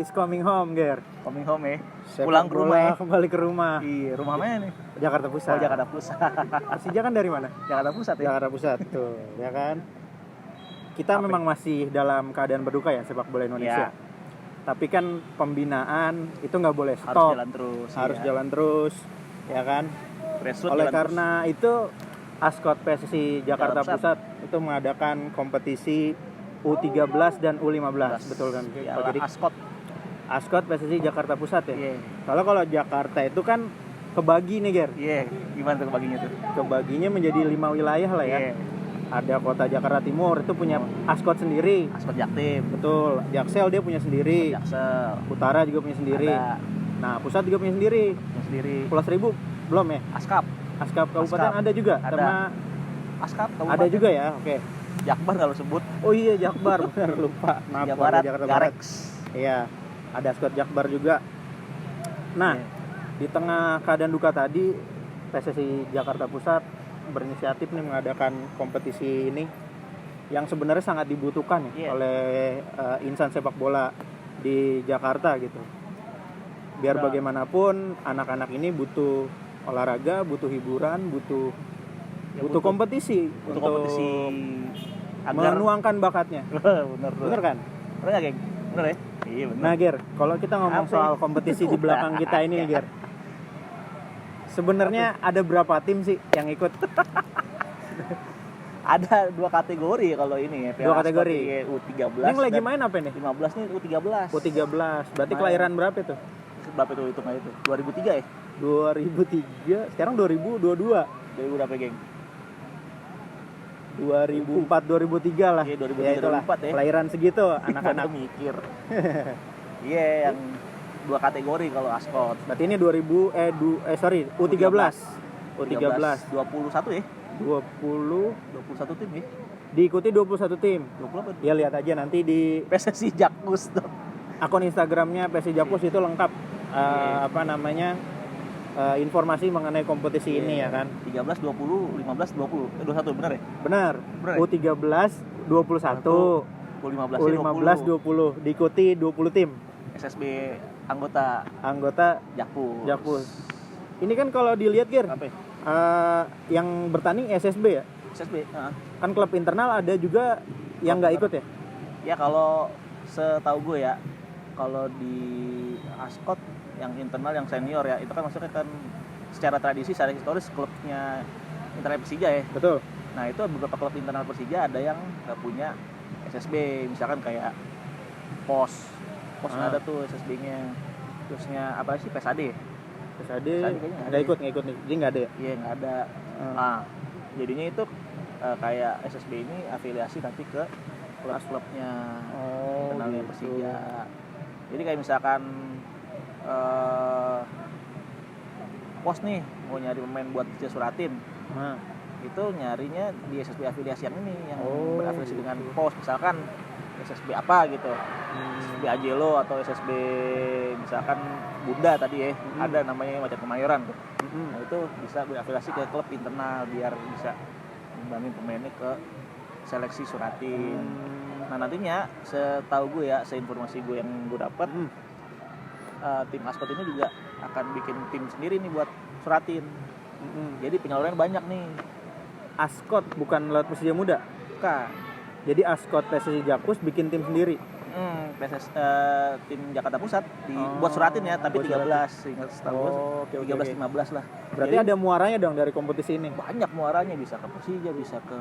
is coming home, Ger. Coming home ya. Sepak Pulang ke rumah ya. Kembali ke rumah. Iya, rumah mana nih? Jakarta Pusat. Oh, Jakarta Pusat. Persija kan dari mana? Jakarta Pusat ya. Jakarta Pusat tuh, ya kan. Kita memang masih dalam keadaan berduka ya sepak bola Indonesia. Ya. Tapi kan pembinaan itu nggak boleh stop. Harus jalan terus. Harus ya. jalan terus, ya kan. Grassroots Oleh jalan karena itu Askot PSSI Jakarta Jakarta Pusat itu mengadakan kompetisi U13 dan U15, betul kan? Ya, Jadi Askot. Askot PSSI Jakarta Pusat ya. Iya. Kalau Jakarta itu kan kebagi nih, Ger. Iya, gimana tuh kebaginya tuh? Kebaginya menjadi 5 wilayah lah ya. Iya. Ada kota Jakarta Timur itu punya Askot sendiri. Askot Jaktim. Betul. Jaksel dia punya sendiri. Jaksel. Utara juga punya sendiri. Ada. Nah, pusat juga punya sendiri. Yang sendiri. Pulau Seribu belum ya? Askap. Askap Kabupaten ada juga. Ada. Sama Askap Kabupaten. ada juga ya. Oke. Jakbar kalau sebut. Oh iya, Jakbar, benar lupa. Maaf, Jawa warga Barat. Jakarta Barat. Garex. Iya, ada Askot Jakbar juga. Nah, Iya. di tengah keadaan duka tadi, PSSI Jakarta Pusat berinisiatif nih mengadakan kompetisi ini yang sebenarnya sangat dibutuhkan ya, Iya. oleh insan sepak bola di Jakarta gitu. Biar Nah. bagaimanapun anak-anak ini butuh olahraga, butuh hiburan, butuh kompetisi Untuk untuk kompetisi agar menuangkan bakatnya. bener Bener kan? Bener nggak, geng? Bener ya? Iya bener. Nah, Ger, kalau kita ngomong Apa soal ya? kompetisi di belakang kita ini, Ger. Sebenarnya ada berapa tim sih yang ikut? Ada 2 kategori kalau ini ya. Dua kategori. U13. Ini lagi dan main apa nih? 15 nih U13. U13. Berarti Main. kelahiran berapa itu? Berapa itu hitung aja itu? 2003 ya? 2003, sekarang 2022. 2000 berapa, geng? 2004 2003 lah. Iya, 2003, Ya, itulah. 2004 ya. Kelahiran segitu anak-anak. mikir. Iya, yang 2 kategori kalau Askot. Berarti ini U13. U13 21 ya? 20 21 tim ya? diikuti 21 tim. 20 apa? Ya lihat aja nanti di PSSI Jakpus tuh. akun Instagramnya PSSI Jakpus itu lengkap apa namanya informasi mengenai kompetisi ini ya kan. 13, 20, 15, 20. 21 benar ya? Benar. Benar ya? U13 21, U15 U15 20 diikuti 20 tim SSB anggota Jakpus. Jakpus. Ini kan kalau dilihat Ger, Apa ya? yang bertanding SSB ya. SSB. Kan klub internal ada juga yang nggak ikut ya. Ya kalau setahu gue ya, kalau di Askot yang internal yang senior ya, itu kan maksudnya kan secara tradisi, secara historis klubnya internal Persija ya. Betul. Nah itu beberapa klub internal Persija ada yang nggak punya SSB, misalkan kayak POS nggak ada tuh SSB-nya. Terusnya apa sih, PSAD? PSAD kayaknya nggak ikut nih, jadi nggak ada ya. Iya nggak ada. Jadinya itu kayak SSB ini afiliasi nanti ke klub-klubnya internalnya Persija. Jadi kayak misalkan POS nih mau nyari pemain buat Persija Suratin. Itu nyarinya di SSB afiliasi yang ini, yang berafiliasi dengan POS, misalkan SSB apa gitu, SSB Ajelo atau SSB misalkan Bunda tadi ya, ada namanya Macan Kemayoran tuh. Nah itu bisa berafiliasi ke klub internal biar bisa ngembangin pemainnya ke seleksi Suratin. Nah nantinya setahu gue ya, seinformasi gue yang gue dapat, tim Askot ini juga akan bikin tim sendiri nih buat Suratin. Jadi penyalurannya banyak nih. Askot bukan lewat Persija Muda. Bukan. Jadi Askot PSSI Jakpus bikin tim sendiri. Tim Jakarta Pusat buat Suratin ya, tapi 13 ingat setahu gue. 13 15 lah. Berarti jadi, ada muaranya dong dari kompetisi ini. banyak muaranya, bisa ke Persija, bisa ke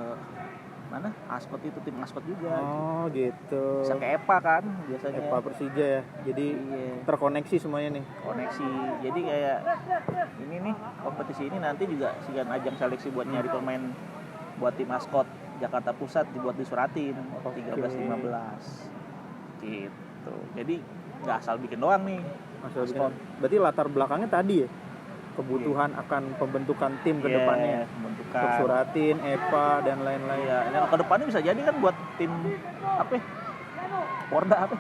mana? Askot itu tim Askot juga. Oh, gitu. Bisa ke EPA kan biasanya. EPA Persija ya. Jadi terkoneksi semuanya nih. Koneksi. Jadi kayak ini nih, kompetisi ini nanti juga sekian ajang seleksi buat nyari pemain buat tim Askot Jakarta Pusat dibuat di Suratin 13-15 gitu. Jadi nggak asal bikin doang nih. Berarti latar belakangnya tadi ya, kebutuhan akan pembentukan tim ke depannya, pembentukan untuk Suratin, EPA dan lain-lain. Iya, yang ke depannya bisa jadi kan buat tim apa? Porda apa?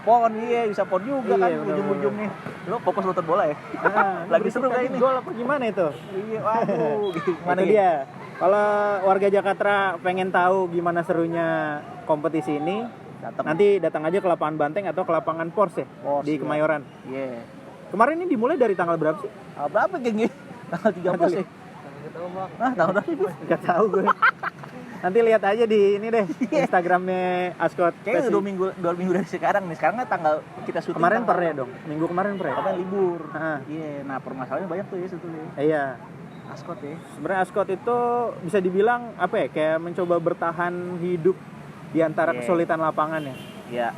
Pon iya, bisa pon juga kan ujung-ujungnya. Lo fokus nonton bola ya? Lagi seru kayak ini. Gol apa gimana itu? Iya, waduh. Gimana itu dia. Kalau warga Jakarta pengen tahu gimana serunya kompetisi ini, Nanti datang aja ke lapangan Banteng atau ke lapangan Porsche Porsche, di iya. Kemayoran. Iya. Kemarin ini dimulai dari tanggal berapa sih? Berapa geng? Tanggal 13 ya? Tahun berapa itu? Gak tahu gue. Nanti lihat aja di ini deh, Instagramnya Ascot. Kayaknya udah 2 minggu dari sekarang nih. Sekarang kan tanggal kita syuting. Kemarin per ya dong, minggu kemarin per ya? Kemarin libur. Heeh. Iya, nah permasalahannya banyak tuh ya sebetulnya. Iya. Ascot ya. Sebenarnya Ascot itu bisa dibilang apa ya? Kayak mencoba bertahan hidup di antara Iya. kesulitan lapangan ya. Iya.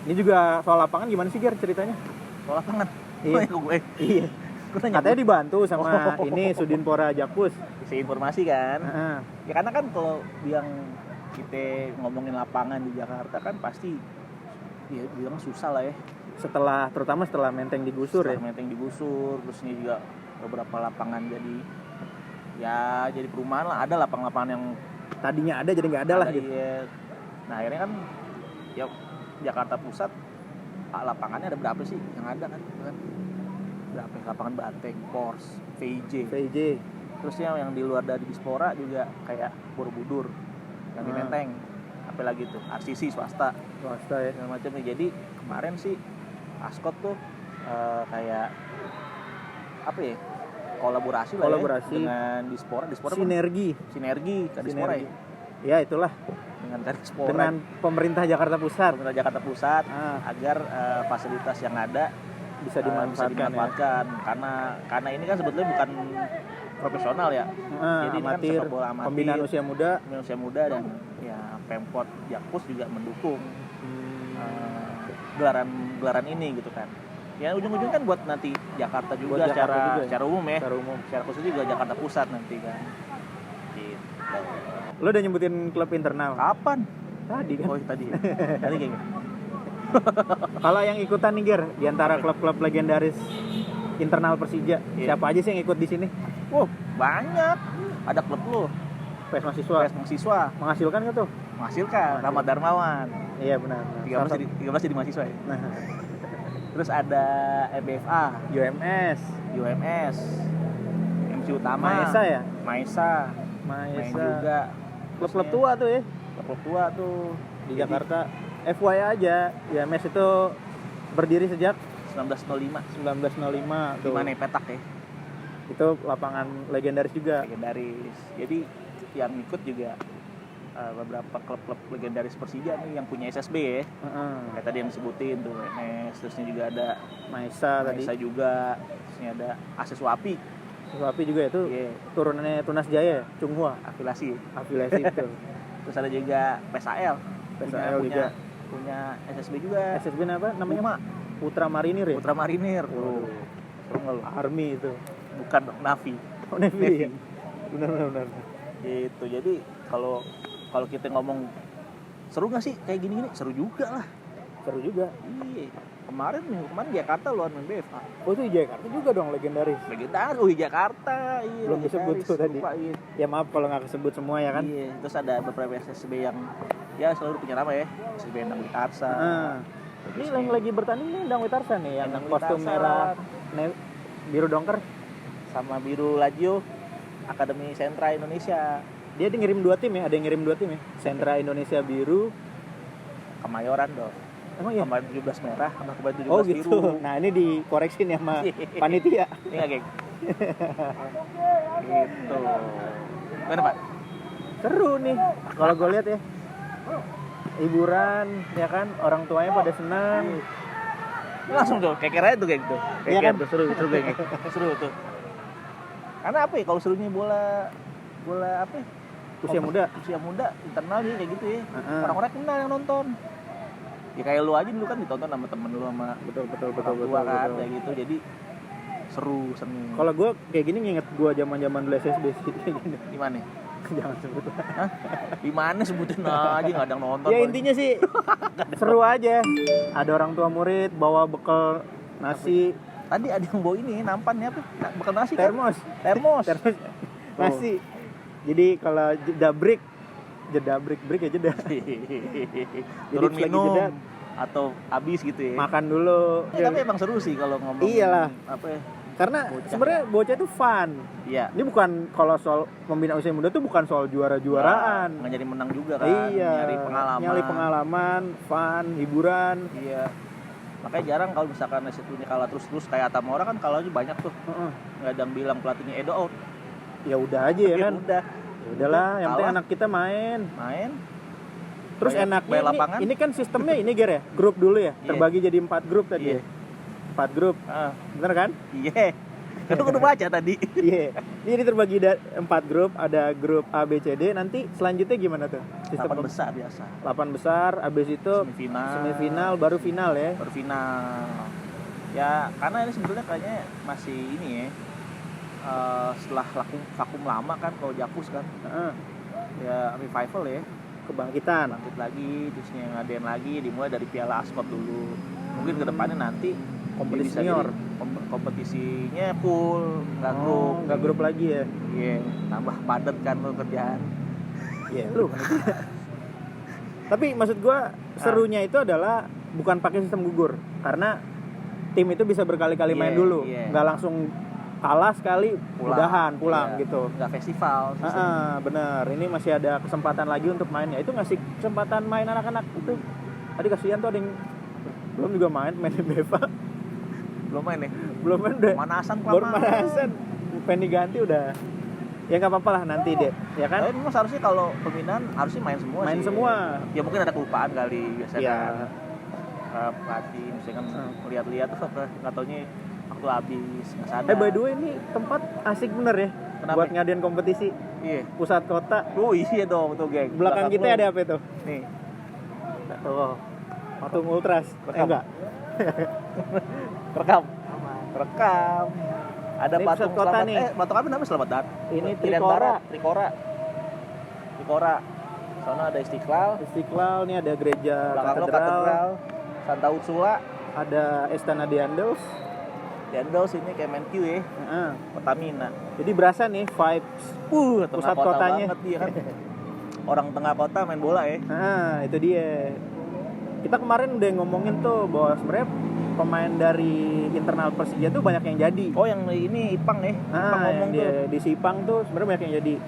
Ini juga soal lapangan gimana sih Ger ceritanya? Soal lapangan. Iya. Oh, gue. Iya. Gue nanya Katanya dibantu sama Oh. ini Sudinpora Jakpus. isi informasi kan. Heeh. Ya karena kan kalau yang kita ngomongin lapangan di Jakarta kan pasti ya bilang susah lah ya. Terutama setelah Menteng digusur Setelah ya. Menteng digusur, terus ini juga beberapa lapangan jadi perumahan lah, ada lapangan-lapangan yang Tadinya ada jadi nggak ada lah gitu. iya. Nah akhirnya kan ya Jakarta Pusat lapangannya ada berapa sih yang ada kan, gitu kan? Berapa lapangan Banteng, Porsche, VJ. PJ. Terus yang di luar dari Dispora juga kayak Borobudur, yang di Menteng, apa lagi tuh RCC swasta Swasta ya. segala macam. Jadi kemarin sih Ascot tuh kayak apa ya, kolaborasi lah Kolaborasi. ya dengan Dispora Sinergi. sinergi ke Dispora ya, Ya itulah dengan Dispora dengan pemerintah Jakarta Pusat pemerintah Jakarta Pusat agar fasilitas yang ada bisa bisa dimanfaatkan. ya. Karena ini kan sebetulnya bukan profesional ya. Jadi ini kan Amatir, sepak bola amatir, pembinaan usia muda. dan ya Pemkot Jakpus juga mendukung gelaran ini gitu kan. Ya ujung-ujungnya kan buat nanti Jakarta juga, Buat Jakarta juga ya? secara umum ya. Secara umum. Secara khusus juga Jakarta Pusat nanti kan. Gitu. Lo udah nyebutin klub internal? Kapan? Tadi kan. Oh tadi. Tadi kayaknya. Kalau yang ikutan nih Ger, di antara klub-klub legendaris internal Persija, siapa aja sih yang ikut di sini? Banyak. Ada klub lu, PS mahasiswa. PS mahasiswa, Menghasilkan nggak tuh? menghasilkan, Rahmat Darmawan. Iya benar. 13 jadi mahasiswa ya. Nah, Terus ada EBFA, UMS, UMS, MC Utama, Maesa ya? Main Maesa. juga. Klub-klub tua tuh ya Klub tua tuh di Jakarta. FYI aja, UMS itu berdiri sejak 1905. 1905 tuh. Gimana ya, petak ya? Itu lapangan legendaris juga. Legendaris. Jadi yang ikut juga beberapa klub-klub legendaris Persija nih yang punya SSB ya. Kayak tadi yang disebutin tuh UMS, terusnya juga ada Maesa tadi. Maisa juga, terusnya ada Ases Wapi, Suapi juga itu Iya. turunannya Tunas Jaya, Chunghua, afiliasi. afiliasi itu. Terus ada juga PSAL. PSAL juga. Punya SSB juga. SSB apa namanya? Puma. Putra Marinir ya? Putra Marinir. Waduh. Seru nggak lu? Army itu. Bukan Navi. Oh, Navy. Ya? Benar. Gitu. Jadi kalau kita ngomong seru nggak sih kayak gini-gini? Seru juga lah. Seru juga. Iya. Kemarin Jakarta luar main BFA. Oh itu Jakarta juga dong legendaris. Legendaris Jakarta. Iya. Belum disebut tuh tadi. Lupa, iya. Ya maaf kalau nggak kesebut semua ya kan. Iya. Terus ada beberapa SSB yang ya selalu punya nama ya. SSB Endang Witarsa. Ini yang lagi bertanding nih Endang Witarsa nih yang Endang kostum Witarsa. merah biru dongker. Sama biru Lazio, Akademi Sentra Indonesia. Dia ngirim 2 tim ya, ada yang ngirim 2 tim ya. Sentra Indonesia biru. Kemayoran dong. Emang iya? Kemarin 17 merah sama kemarin 17 Oh biru. gitu. Nah ini dikoreksi nih sama panitia. Ini nggak geng? Gitu. Gimana Pak? Seru nih kalau gue lihat ya. Hiburan ya kan, orang tuanya pada senang. Langsung tuh, kayak aja tuh geng tuh. Iya kan? Tuh, seru geng. Seru tuh. Karena apa ya, kalau serunya bola apa ya? Usia muda internal kayak gitu ya. Orang-orang kenal yang nonton. Ya kayak lu aja dulu kan ditonton sama temen lu sama Betul tua kan kayak gitu. Jadi seru seneng. Kalau gue kayak gini nginget gue zaman dulu SSB sih kayak gini. Gimana? Jangan sebut. Hah? Di mana sebutin aja nggak ada yang nonton. Ya intinya sih seru aja. Ada orang tua murid bawa bekal nasi, Tadi ada yang bawa ini nampannya apa? Bekal nasi kan? termos nasi. Jadi kalau jeda break ya jeda. Turun Jadi minum jeda, atau habis gitu ya. makan dulu. Tapi emang seru sih kalau ngomong Iyalah. apa ya, Karena Bocah. sebenarnya bocah itu fun. Iya. Ini bukan kalau soal pembinaan usia muda tuh bukan soal juara-juaraan. Nggak jadi menang juga kan. Iya. Nyari pengalaman. Pengalaman, fun, hiburan. Iya. Makanya jarang kalau misalkan Leicester ini kalah terus-terus kayak Atamora kan kalahnya banyak tuh. Nggak ada yang bilang pelatihnya Edo out. Ya udah aja ya kan. Udah. Ya udahlah, yang penting Kalah. anak kita main. Main. Terus Bayar enaknya lapangan. ini kan sistemnya ini Ger ya, grup dulu ya. Iya. Terbagi jadi 4 grup tadi. Iya. Ya. 4 grup. Bener kan? Iya. Kan lu udah baca tadi. Iya. Jadi terbagi 4 grup, ada grup A B C D. Nanti selanjutnya gimana tuh? 8 besar biasa. 8 besar, habis itu semifinal baru final ya. Baru final. Ya, karena ini sebetulnya kayaknya masih ini ya. Setelah vakum lama kan kalau Jakpus kan. Ya revival ya. Kebangkitan. Bangkit lagi, terus yang ngadain lagi dimulai dari Piala Ascot dulu. Mungkin kedepannya nanti Kompetisi bisa senior. jadi kompetisinya full, nggak grup. Nggak grup lagi ya. Iya, tambah padat kan lo kerjaan. Iya, lu. Tapi maksud gua serunya itu adalah bukan pakai sistem gugur, karena tim itu bisa berkali-kali main dulu, nggak langsung kalah sekali pulang gitu. Nggak festival. Bener, ini masih ada kesempatan lagi untuk main, ya itu ngasih kesempatan main anak-anak itu. Tadi kasihan tuh ada yang belum juga main Beva. Belum main nih. Belum main udah. Baru manasan. Pengen diganti udah. Ya nggak apa-apa lah nanti deh, ya kan? Tapi memang seharusnya kalau pembinaan harusnya main semua Main sih. semua. Ya mungkin ada kelupaan kali biasanya Iya. kan. Pelatih misalnya kan lihat-lihat tuh nggak taunya waktu habis nggak sadar. By the way ini tempat asik bener ya. Kenapa? Buat ngadain kompetisi. Iya. Pusat kota. Oh iya dong tuh geng. Belakang kita lu. ada apa itu? Nih. Oh. Patung Ultras. Rekam. Enggak. Rekam. Ada Ini patung pusat kota selamat. nih. Patung apa namanya Selamat Datang? Ini Irian Barat, Trikora. Sana ada Istiqlal nih ada gereja belakang lo katedral, katedral, Santa Ursula, ada Istana Diandels. Diandels ini kayak MenQ ya, Pertamina. Jadi berasa nih vibes Tengah pusat kota kotanya. banget dia kan. Orang tengah kota main bola ya. Itu dia. Kita kemarin udah ngomongin tuh bahwa sebenarnya pemain dari internal Persija tuh banyak yang jadi. Oh yang ini Ipang ya, Ipang ngomong yang tuh. di Sipang tuh sebenarnya banyak yang jadi.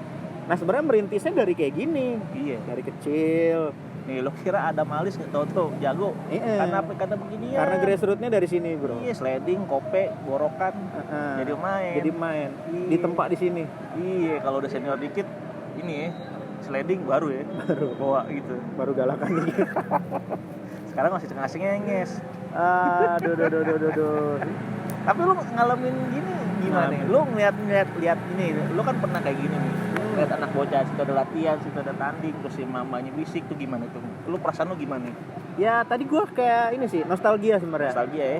Nah sebenarnya merintisnya dari kayak gini. Iya. Dari kecil. Nih lo kira ada malis nggak tahu jago? Karena begini ya. Karena grassrootsnya dari sini bro. Iya, sliding, kope, borokan, jadi main. Iya. Ditempa di sini. Iya, kalau udah senior dikit, ini ya, sliding baru ya, bawa gitu. Baru galakan dikit. Sekarang masih ngasih ngenges. Aduh. Tapi lu ngalamin gini gimana nih? Lu ngeliat ini, lu kan pernah kayak gini nih. Lihat anak bocah, situ ada latihan, situ ada tanding, terus si mamanya bisik tuh gimana tuh? Lu perasaan lu gimana? Ya tadi gue kayak ini sih nostalgia sebenarnya. Nostalgia ya?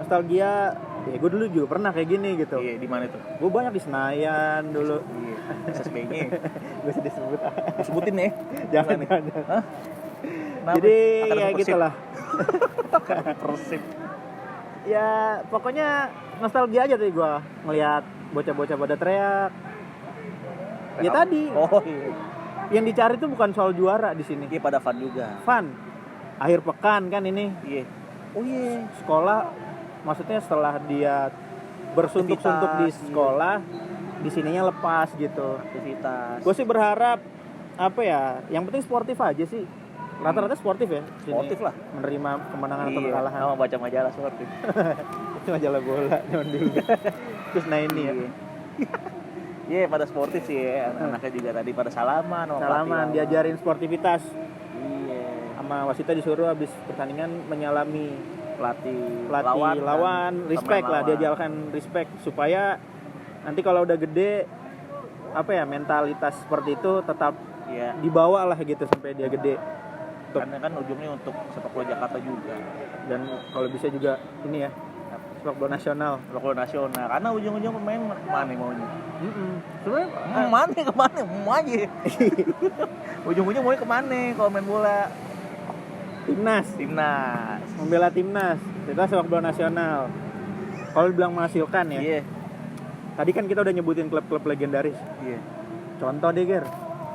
Nostalgia. Ya gue dulu juga pernah kayak gini gitu. Iya, di mana tuh? Gue banyak di Senayan dulu. Iya, SSB-nya. Gue sedih sebut. Sebutin ya? Jangan. Hah? Jadi ya gitulah. Persib. Ya pokoknya nostalgia aja tadi gue ngelihat bocah-bocah pada teriak. Ya tadi. Oh iya. Yang dicari tuh bukan soal juara di sini. Iya pada fun juga. Fun. Akhir pekan kan ini. Iya. Oh iya. Sekolah maksudnya setelah dia bersuntuk-suntuk di sekolah, di sininya lepas gitu. Aktivitas. Gue sih berharap apa ya? Yang penting sportif aja sih. Rata-rata sportif ya. Sini. Sportif lah. Menerima kemenangan atau Iya. kekalahan. Sama baca majalah sportif. Itu majalah bola zaman dulu. Terus nah ini ya. Iya pada sportif sih ya. Anak-anaknya juga tadi pada salaman sama Salaman, diajarin sportivitas. Iya. Sama wasitnya disuruh habis pertandingan menyalami Pelatih lawan, respect lah, diajarkan respect supaya nanti kalau udah gede apa ya mentalitas seperti itu tetap dibawa lah gitu sampai dia gede. Karena kan ujungnya untuk sepak bola Jakarta juga. Dan kalau bisa juga ini ya sepak bola nasional. Sepak bola nasional. Karena ujung-ujung pemain kemana maunya? Sebenarnya kemana? Mau aja. Ujung-ujung maunya kemana kalau main bola? Timnas. Membela timnas. Kita sepak bola nasional. Kalau dibilang menghasilkan ya. Iya. Tadi kan kita udah nyebutin klub-klub legendaris. Iya. Contoh deh, Ger.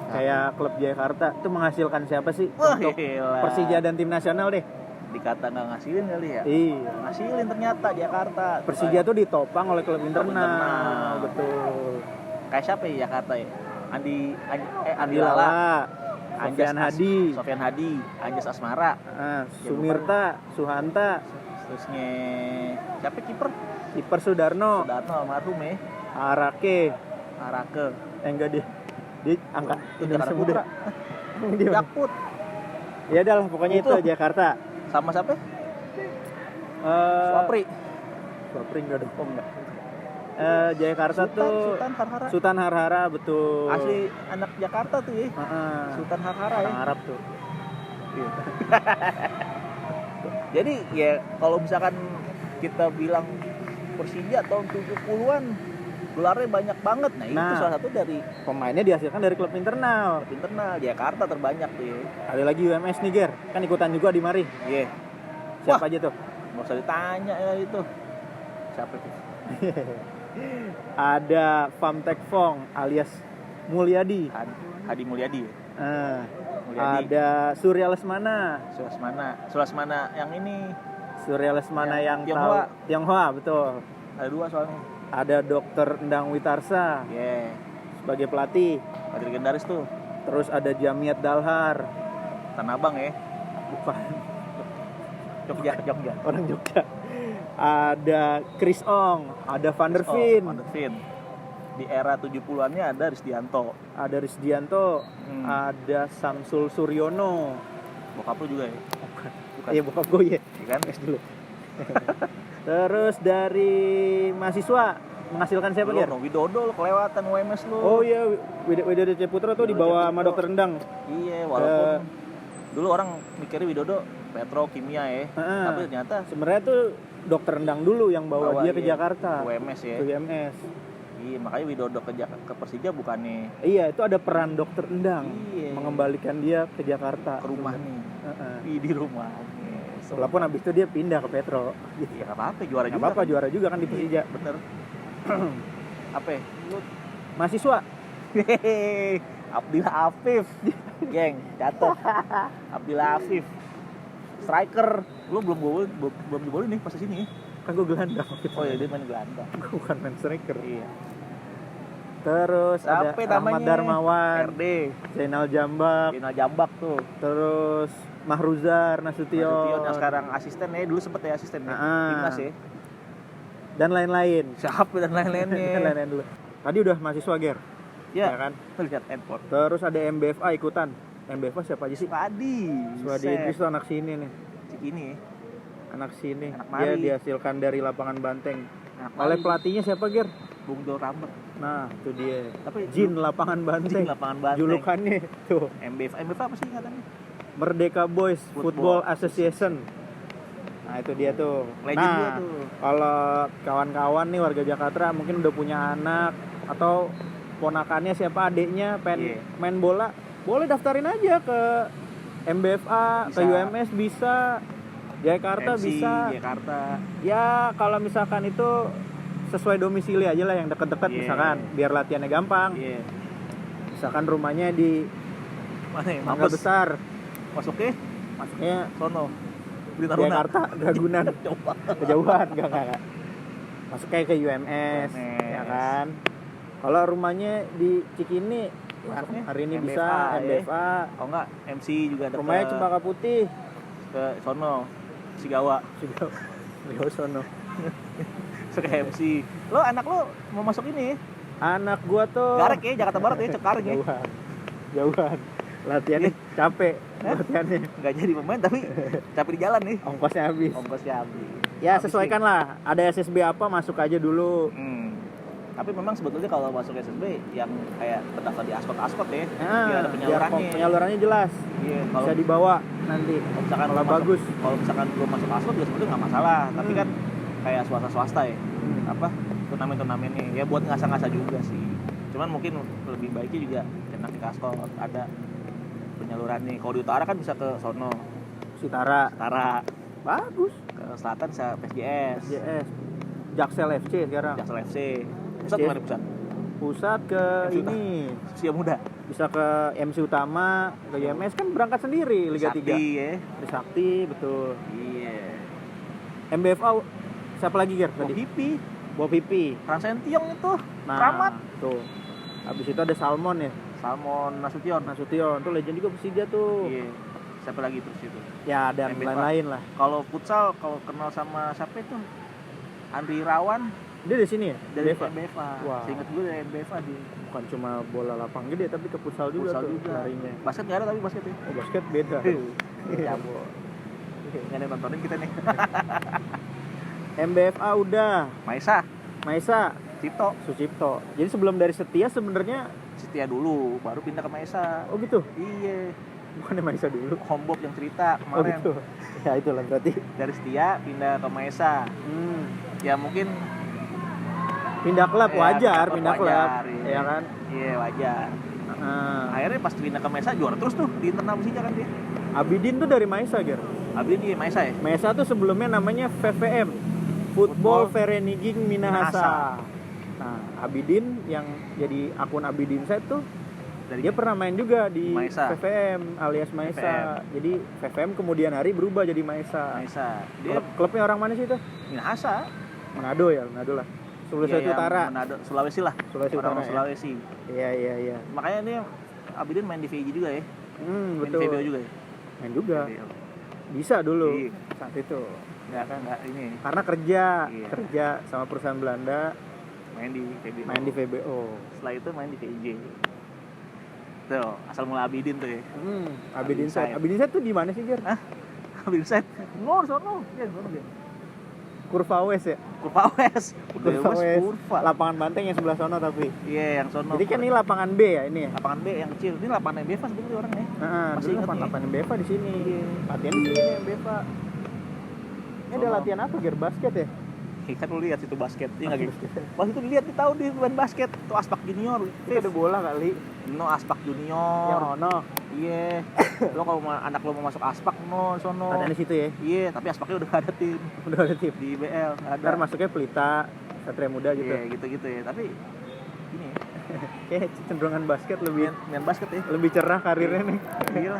Kayak klub Jakarta itu menghasilkan siapa sih Wah, untuk gila. Persija dan tim nasional deh? dikata nggak ngasilin kali ya. Iya. Ngasilin ternyata Jakarta. Persija tuh ditopang oleh klub internal. internal. Betul. Kayak siapa ya Jakarta ya? Andi Andi Lala, Sofyan Hadi, Anjas Asmara, Sumirta, Suhanta, terusnya siapa kiper? Kiper Sudarno almarhum ya. Arake. Enggak dia angkat Indonesia Muda. Dia Jakput. Ya udah lah pokoknya itu Jakarta. Sama siapa? Swapri enggak dong. Enggak. Jakarta tuh Sultan Harhara betul. Asli anak Jakarta tuh ya. Sultan Harhara ya. Arab tuh. Iya. Jadi ya kalau misalkan kita bilang Persija tahun 70-an gelarnya banyak banget. Nah, itu salah satu dari pemainnya dihasilkan dari klub internal. Jakarta terbanyak tuh ya. Ada lagi UMS nih Ger, kan ikutan juga di mari. Iya. Siapa aja tuh? Nggak usah ditanya ya itu. Siapa itu? Ada Famtek Fong alias Mulyadi. Hadi Mulyadi ya? Mulyadi. Ada Surya Lesmana yang ini. Surya Lesmana yang Tionghoa betul. Ada 2 soalnya. Ada Dr. Endang Witarsa. Sebagai pelatih. Pelatih legendaris tuh. Terus ada Jamiat Dalhar. Tanah Abang ya? Bukan. Jogja. Orang Jogja. Ada Chris Ong, ada Van der Veen. Di era 70-annya ada Risdianto. Ada Samsul Suryono. Bokap lu juga ya? Bukan. Iya bokap gue ya. Kan? Dulu. Terus dari mahasiswa menghasilkan siapa dia? Widodo lo kelewatan UMS lu. Oh iya, Widodo Ciputra tuh dibawa sama Dokter Endang. Iya, walaupun dulu orang mikirnya Widodo petrokimia ya. Tapi ternyata sebenarnya tuh Dokter Endang dulu yang bawa dia ke Jakarta. UMS ya. UMS. Iya, makanya Widodo ke Persija bukannya. Iya, itu ada peran Dokter Endang mengembalikan dia ke Jakarta. Ke rumah nih. Di rumah. Walaupun abis itu dia pindah ke Petro. Iya, enggak apa-apa, juara juga. Apa-apa, juara juga kan di Persija. Bener. Apa? Lu mahasiswa. Abdillah Afif. Geng, catat. Abdillah Afif. Striker. Lu belum diboleh nih pas di sini. Kan gue gelandang. Oh iya, dia main gelandang. Gue bukan main striker. Iya. Terus ada Ahmad Darmawan, RD, Zainal Jambak tuh. Terus Mahruzar Nasution yang sekarang asisten ya, dulu sempet ya asisten timnas ya. Dan lain-lain. Siapa dan lain-lainnya? Lain-lain dulu. Tadi udah mahasiswa Ger. Ya kan? Lihat handphone. Terus ada MBFA ikutan. MBFA siapa aja sih? Swadi Idris tuh anak sini nih. Ini anak sini. Dia dihasilkan dari lapangan Banteng. Oleh pelatihnya siapa Ger? Bung Dol Rambert. Nah, itu dia. Tapi Jin lapangan Banteng. Julukannya tuh. MBFA apa sih katanya? Merdeka Boys Football Association. Nah, itu dia tuh. Legend dia tuh. Kalau kawan-kawan nih warga Jakarta mungkin udah punya anak atau ponakannya siapa adiknya pengen main bola, boleh daftarin aja ke MBFA, ke UMS bisa. Jakarta MC, bisa. Jakarta. Ya, kalau misalkan itu sesuai domisili aja lah yang deket-deket misalkan biar latihannya gampang. Misalkan rumahnya di mana ya? Mangga Besar. Masuknya sono. Jakarta, Ragunan. Kejauhan enggak. Masuk kayak ke UMS, ya kan. Kalau rumahnya di Cikini, hari ini MBFA, bisa MBFA. Oh enggak, MC juga ada. Rumahnya Cempaka Putih. Ke sono. Sigawa sono. Ke MC. Lo anak lo mau masuk ini? Anak gua tuh Garek ya, Jakarta Barat ya, Cengkareng ya. Jauhan. Latihannya capek. Latihannya enggak jadi pemain tapi capek di jalan nih. Ongkosnya habis. Ya, sesuaikan lah. Ada SSB apa masuk aja dulu. Tapi memang sebetulnya kalau masuk SSB yang kayak terdaftar di Askot ya, ada penyalurannya. Penyalurannya jelas. Iya, kalau bisa dibawa nanti. Kalau bagus. Kalau misalkan belum masuk Askot juga sebetulnya nggak masalah. Tapi kan kayak swasta ya, turnamen-turnamennya ya buat ngasah-ngasah juga sih. Cuman mungkin lebih baiknya juga cetak di Askot ada penyalurannya. Kalau di utara kan bisa ke sono. Sitara. Bagus. Ke selatan bisa PSJS. Jaksel FC sekarang. Pusat kemana pusat? Pusat ke ini Usia Muda. bisa ke MC Utama, ke YMS kan berangkat sendiri Liga 3. Sakti ya. Trisakti, betul. Iya. MBFA siapa lagi Ger tadi? Bob Pipi. Fransentiong itu. Nah, Kramat. Tuh. Habis itu ada Salmon ya. Salmon Nasution. Tuh legend juga Persija tuh. Iya. Siapa lagi terus itu? Ya dan MBFA. lain-lain lah. Kalau futsal, kalau kenal sama siapa itu? Andri Rawan Dia dari sini ya? dari MBFA? MBFA. Wah. Seingat gue dari MBFA dia. Bukan cuma bola lapang gede tapi ke futsal juga Futsal tuh juga. larinya. Basket nggak ada tapi basket ya. Oh, basket beda. Cabut. Nggak ada yang nontonin kita nih. MBFA udah. Maesa, Cipto. Sucipto. Jadi sebelum dari Setia sebenarnya Setia dulu, baru pindah ke Maesa. oh gitu. Iya. Bukannya Maesa dulu. Homebob yang cerita Oh kemarin. gitu. Ya itulah berarti. Dari Setia pindah ke Maesa. Ya mungkin Pindah klub ya, wajar, pindah klub. wajar, Ya kan? Iya wajar. Nah, Akhirnya pas pindah ke Maesa juara terus tuh di internal Persija kan dia. Abidin tuh dari Maesa, Ger. Abis di Maesa ya. Maesa tuh sebelumnya namanya VVM. Football Vereniging Minahasa. Nah, Abidin yang jadi akun Abidin Set tuh Dari dia pernah main juga di Maesa. VVM alias Maesa. Jadi VVM kemudian hari berubah jadi Maesa. Maesa. Dia Klubnya orang mana sih itu? Minahasa. Manado ya, Manado lah. Sulawesi Iya, Utara. Manado, Sulawesi lah. Sulawesi Orang Utara. Ya? Sulawesi. Iya. Makanya dia Abidin main di VJ juga ya. Main Betul. di VBO juga ya. Main juga. VBO. Bisa dulu Iya. saat itu. Enggak ini. Karena kerja Iya. kerja sama perusahaan Belanda, Main di VBO. main di VBO. Setelah itu main di VJ. Tuh, asal mula Abidin tuh ya. Abidin Set. Abidin Abidin Set tuh di mana sih, Ger? Abidin set. Sono. Dia sono dia. Kurva West ya? Kurva West. Kurva West. Kurva. Lapangan banteng yang sebelah sono tapi. Iya, yang sono. Jadi kan ini lapangan B ya ini ya? lapangan B yang kecil. Ini lapangan BFA sebenarnya orangnya. Nah, Masih dulu inget nih. lapangan BEVA di sini. Iya. Latihan di sini BEVA. Ini ada Sono. latihan apa, Ger? Basket ya? Kan lu lihat situ basket. Iya enggak gitu. Pas itu dilihat di tahu di main basket. Tuh Aspak Junior. Itu ada bola kali. No Aspak Junior. Yang ono. Iya. Lo kalau anak lo mau masuk Aspak no sono. Ada di situ ya. Iya, tapi Aspaknya udah gak ada tim Udah ada tim. di IBL. Ada. Ntar masuknya Pelita, Satria Muda gitu. Iya, gitu-gitu ya. Tapi ini Kayak cenderungan basket lebih main basket ya. lebih cerah karirnya nih. Gila.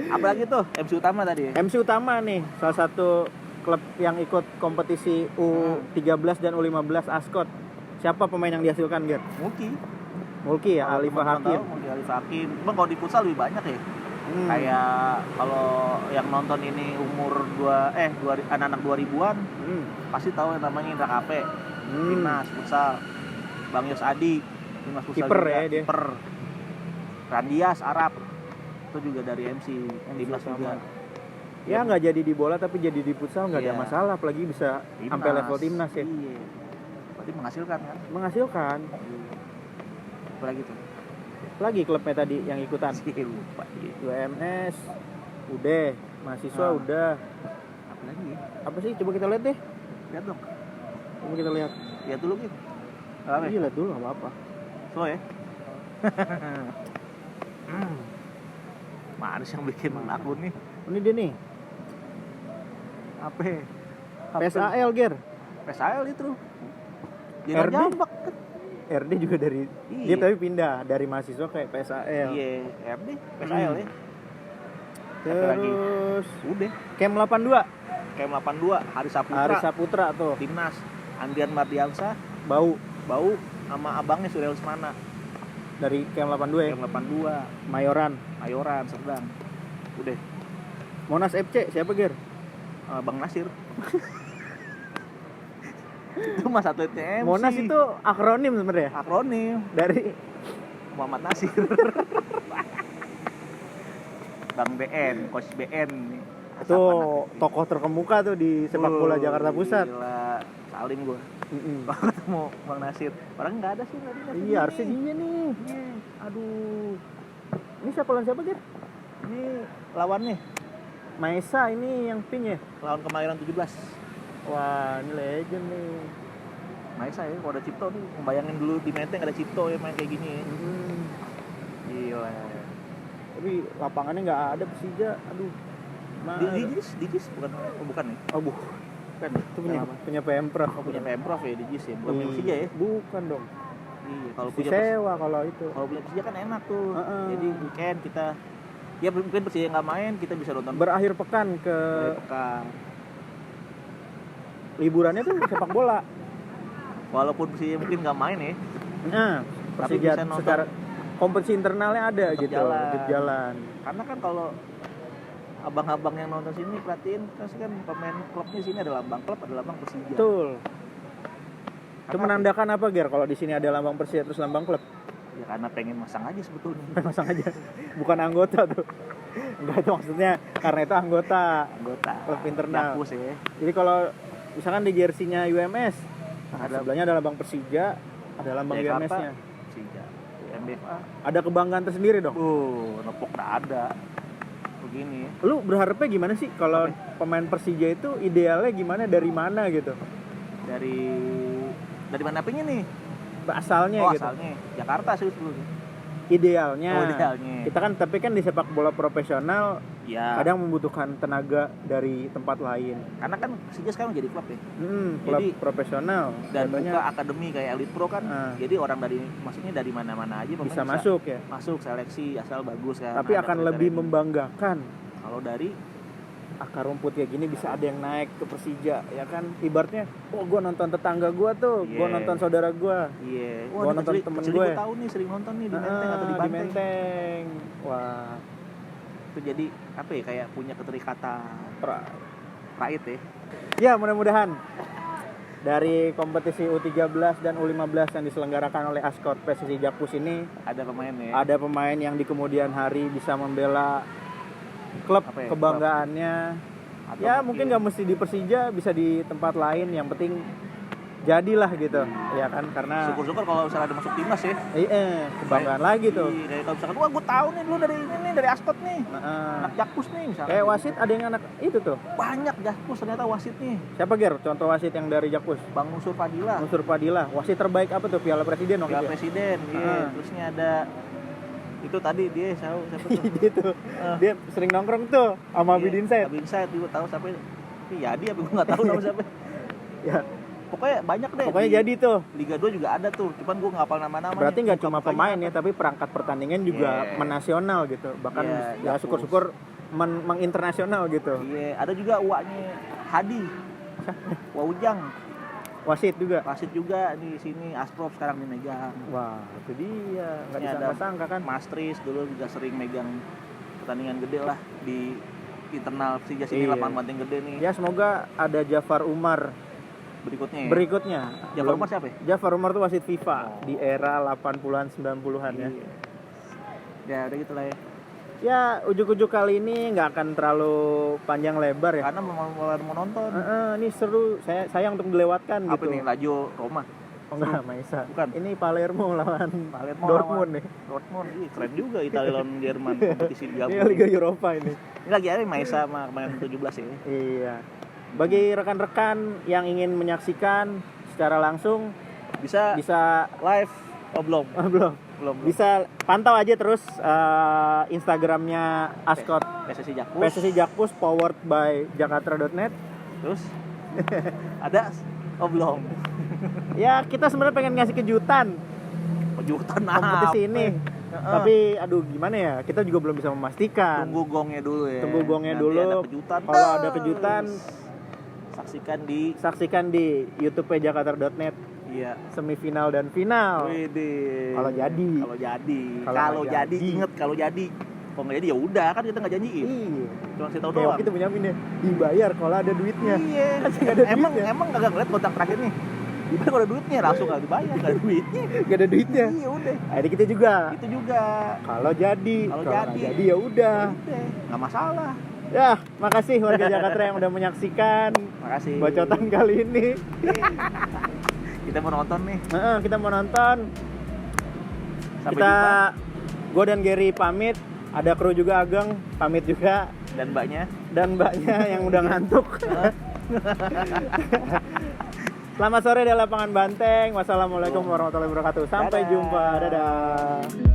Apalagi tuh MC Utama tadi ya. MC Utama nih, salah satu klub yang ikut kompetisi U13 dan U15 Ascot. Siapa pemain yang dihasilkan, Ger? Mulki ya, Kalau Alifah teman-teman Hakim. tahu, Mulki Alifah Hakim. Cuma kalau di futsal lebih banyak ya. Kayak kalau yang nonton ini umur anak-anak 2000-an pasti tahu yang namanya Indra Kape. Timnas futsal. Bang Yos Adi, Timnas futsal Kiper juga. ya dia. Kiper. Randias Arab. Itu juga dari MC Timnas sama. juga. Ya nggak jadi di bola tapi jadi di futsal nggak ada Iya. masalah, apalagi bisa Timnas. sampai level timnas ya. Iya. Berarti menghasilkan kan? Menghasilkan. Apalagi tuh? Lagi klubnya tadi yang ikutan. Lupa iya. UMS, udah, mahasiswa udah. Apa lagi ya? Apa sih? Coba kita lihat deh. Lihat dong. Coba kita lihat. Lihat dulu gitu. Apa? Iya, lihat dulu nggak apa-apa. Slow ya. Mana sih yang bikin akun nih? Ini dia nih. Apa? PSAL, Ger. PSAL itu. Dia RD? jambak kan. RD juga dari Iya. dia tapi pindah dari mahasiswa kayak PSAL. Iya, RD, PSAL ya. Terus Udah. Kem 82, KM 82, Hari Saputra, Ari Saputra tuh. Timnas, Andrian Mardiansa, Bau Bau sama abangnya Surya Lesmana. dari Kem 82 ya. KM 82, Mayoran. Mayoran, Serdang. Udah. Monas FC siapa, Ger? Bang Nasir. Itu mas atletnya MC. Monas itu akronim sebenarnya akronim dari Muhammad Nasir. Bang BN, Coach BN nih. itu tokoh terkemuka tuh di sepak bola Jakarta Pusat. Gila, salim gua. Kalau ketemu Bang Nasir, orang nggak ada sih tadi. Iya, harusnya dia nih. Iya. Aduh. Ini siapa lawan siapa, Ger? Ini lawannya, Maesa ini yang pink ya. lawan Kemayoran 17. Wah, ini legend nih. Maesa ya, kalau ada Cipto nih, membayangin dulu di Menteng ada Cipto ya main kayak gini ya. Gila. Tapi lapangannya nggak ada Persija. Aduh. Di JIS bukan nih. Oh, bukan. Itu punya Pemprov. Punya Pemprov ya di JIS ya, bukan punya Iya. Persija ya. Bukan dong. Iya, kalau sewa kalau itu. Kalau punya Persija kan enak tuh. Jadi weekend kita ya mungkin Persija nggak main, kita bisa nonton berakhir pekan ke liburannya tuh sepak bola. Walaupun Persija mungkin nggak main ya. Nah, Persija secara kompetisi internalnya ada gitu, jalan. Karena kan kalau abang-abang yang nonton sini perhatiin kan pemain klubnya sini ada lambang klub, ada lambang Persija. Betul. Itu menandakan apa, Ger? Kalau di sini ada lambang Persija terus lambang klub? Ya karena pengen masang aja sebetulnya. Masang aja. Bukan anggota tuh. Enggak, itu maksudnya karena itu anggota klub internal. Jakpus ya. Jadi kalau misalkan di jersey-nya UMS, sebelahnya ada lambang Persija, ada lambang UMS-nya. Persija. MBFA. Ada kebanggaan tersendiri dong. Nepok tak ada. Begini. Lu berharapnya gimana sih kalau pemain Persija itu idealnya gimana, dari mana gitu? Dari mana apanya nih? Asalnya gitu. Asalnya Jakarta sih sebelumnya. Idealnya. Idealnya. Kita kan tapi kan di sepak bola profesional ya, kadang membutuhkan tenaga dari tempat lain. Karena kan Persija sekarang jadi klub ya. Klub jadi, profesional. Dan buka akademi kayak Elite Pro kan. Jadi orang maksudnya dari mana-mana aja bisa masuk ya. Masuk seleksi asal bagus kan. Tapi akan lebih membanggakan kalau dari akar rumput kayak gini bisa ada yang naik ke Persija ya kan, ibaratnya gue nonton tetangga gue tuh, gue nonton saudara gue, gue nonton temen gue, tahu nih sering nonton nih di Menteng atau di Menteng. Wah, itu jadi apa ya, kayak punya keterikatan pride ya. Ya mudah-mudahan dari kompetisi U13 dan U15 yang diselenggarakan oleh Askot PSSI Jakpus ini ada pemain yang di kemudian hari bisa membela klub kebanggaannya. Ya mungkin nggak mesti di Persija, bisa di tempat lain, yang penting jadilah gitu. Ya kan, karena syukur-syukur kalau misalnya ada masuk timnas ya. Kebanggaan lagi tuh. Kayak kalau misalkan gue tahu nih dulu dari ini nih, dari Askot nih. Anak Jakpus nih misalnya. Kayak wasit ada yang anak itu tuh. Banyak Jakpus ternyata wasit nih. Siapa, Ger? Contoh wasit yang dari Jakpus? Bang Unsur Fadila. Wasit terbaik apa tuh? Piala Presiden waktu itu. Piala Presiden. Iya. Terusnya ada itu tadi dia siapa tuh? Dia sering nongkrong tuh sama Abidin Said. Abidin Said gue tahu siapa. Tapi Yadi apa gue nggak tahu nama siapa. Ya. Pokoknya banyak deh. Pokoknya jadi tuh. Liga 2 juga ada tuh. Cuman gue nggak hafal nama-namanya. Berarti nggak cuma pemain ya, tapi perangkat pertandingan juga menasional gitu. Bahkan ya syukur-syukur menginternasional gitu. Iya, ada juga uaknya Hadi. Waujang. Wasit juga di sini, Asprof sekarang dimegang. Wah, itu dia, nggak disangka-sangka kan. Mastris dulu juga sering megang pertandingan gede lah di internal Persija sini, lapangan banteng gede nih. Ya semoga ada Jafar Umar berikutnya. Jafar Umar siapa ya? Jafar Umar tuh wasit FIFA di era 80-an 90-an ya. Ya udah gitu lah ya. Ya ujuk-ujuk kali ini nggak akan terlalu panjang lebar ya. Karena mau nonton. Ini seru, sayang untuk dilewatkan. Apa gitu. Nih, Lazio Roma? Oh enggak, Maisa. Bukan. Ini Palermo lawan Dortmund nih. Dortmund, keren juga Italia lawan Jerman, kompetisi digabung. Ini Liga Eropa ini. Ini lagi ada Maisa sama main 17 ya. Iya. Bagi rekan-rekan yang ingin menyaksikan secara langsung bisa live. Belum. Bisa pantau aja terus Instagramnya Askot PSSI Jakpus powered by Jakarta.net. Terus ada belum. Ya kita sebenarnya pengen ngasih kejutan kompetisi ini. Tapi aduh gimana ya, kita juga belum bisa memastikan. Tunggu gongnya dulu. Kalau ada kejutan saksikan di YouTube Jakarta.net. Iya. Semifinal dan final. Kalau jadi. Inget kalau jadi. Kalau nggak jadi ya udah, kan kita nggak janjiin. Iya. Cuma saya tahu doang. Kita punya dibayar kalau ada duitnya. Iya. Emang nggak ngeliat kontrak terakhir nih. Dibayar kalau ada duitnya, langsung nggak dibayar, nggak ada duitnya. Nggak ada duitnya. Iya udah. Akhirnya kita juga. Itu juga. Kalau jadi ya udah. Nggak masalah. Ya, makasih warga Jakarta yang udah menyaksikan. Makasih. Bacotan kali ini. Kita mau nonton nih. Kita mau nonton. Sampai jumpa. Gue dan Gary pamit. Ada kru juga, Ageng pamit juga. Dan mbaknya yang udah ngantuk. Selamat sore di lapangan Banteng. Wassalamualaikum warahmatullahi wabarakatuh. Sampai jumpa. Dadah.